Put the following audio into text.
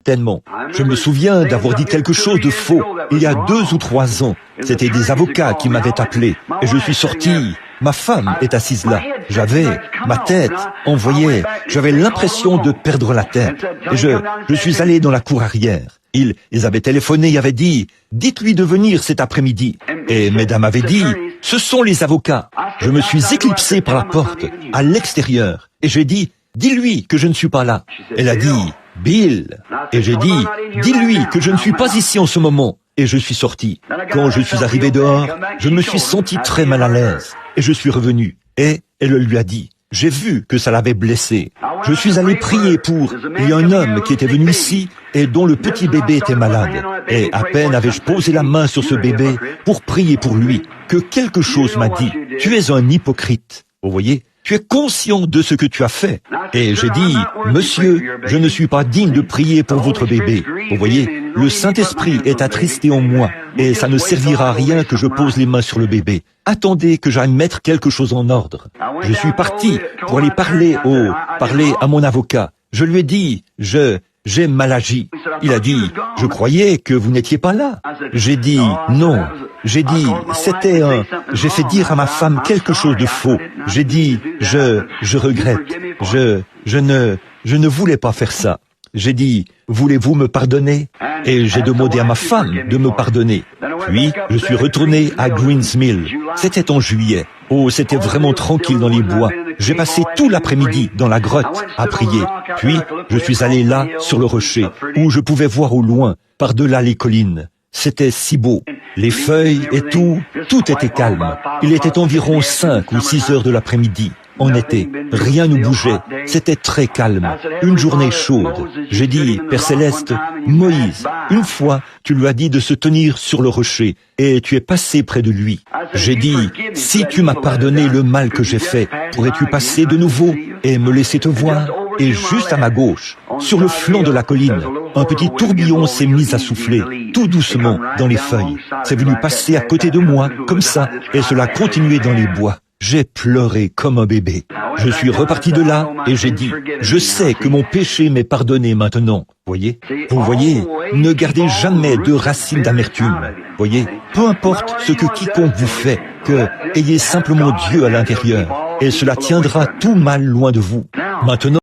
Tellement. Je me souviens d'avoir dit quelque chose de faux il y a 2 ou 3 ans. C'était des avocats qui m'avaient appelé et je suis sorti. Ma femme est assise là. J'avais ma tête envoyée. J'avais l'impression de perdre la tête. Et je suis allé dans la cour arrière. Ils avaient téléphoné et avaient dit « Dites-lui de venir cet après-midi ». Et mesdames avaient dit « Ce sont les avocats ». Je me suis éclipsé par la porte, à l'extérieur. Et j'ai dit « Dis-lui que je ne suis pas là ». Elle a dit « Bill ». Et j'ai dit « Dis-lui que je ne suis pas ici en ce moment ». Et je suis sorti. Quand je suis arrivé dehors, je me suis senti très mal à l'aise. Et je suis revenu. Et elle lui a dit « J'ai vu que ça l'avait blessé. Je suis allé prier pour... Il y a un homme qui était venu ici et dont le petit bébé était malade. Et à peine avais-je posé la main sur ce bébé pour prier pour lui, que quelque chose m'a dit « Tu es un hypocrite. » Vous voyez ? Tu es conscient de ce que tu as fait. Et j'ai dit, monsieur, je ne suis pas digne de prier pour votre bébé. Vous voyez, le Saint-Esprit est attristé en moi et ça ne servira à rien que je pose les mains sur le bébé. Attendez que j'aille mettre quelque chose en ordre. Je suis parti pour aller parler à mon avocat. Je lui ai dit, j'ai mal agi. Il a dit, je croyais que vous n'étiez pas là. J'ai dit, non. J'ai dit, j'ai fait dire à ma femme quelque chose de faux. J'ai dit, je regrette. Je ne voulais pas faire ça. J'ai dit, voulez-vous me pardonner? Et j'ai demandé à ma femme de me pardonner. Puis, je suis retourné à Greens Mill. C'était en juillet. Oh, c'était vraiment tranquille dans les bois. J'ai passé tout l'après-midi dans la grotte à prier. Puis, je suis allé là, sur le rocher, où je pouvais voir au loin, par-delà les collines. C'était si beau. Les feuilles et tout était calme. Il était environ 5 ou 6 heures de l'après-midi. En été, rien ne bougeait. C'était très calme. Une journée chaude. J'ai dit, Père Céleste, Moïse, une fois, tu lui as dit de se tenir sur le rocher et tu es passé près de lui. J'ai dit, si tu m'as pardonné le mal que j'ai fait, pourrais-tu passer de nouveau et me laisser te voir? Et juste à ma gauche, sur le flanc de la colline, un petit tourbillon s'est mis à souffler, tout doucement, dans les feuilles. C'est venu passer à côté de moi, comme ça, et cela continuait dans les bois. J'ai pleuré comme un bébé. Je suis reparti de là et j'ai dit, je sais que mon péché m'est pardonné maintenant. Vous voyez, ne gardez jamais de racines d'amertume. Voyez, peu importe ce que quiconque vous fait, que ayez simplement Dieu à l'intérieur et cela tiendra tout mal loin de vous. Maintenant,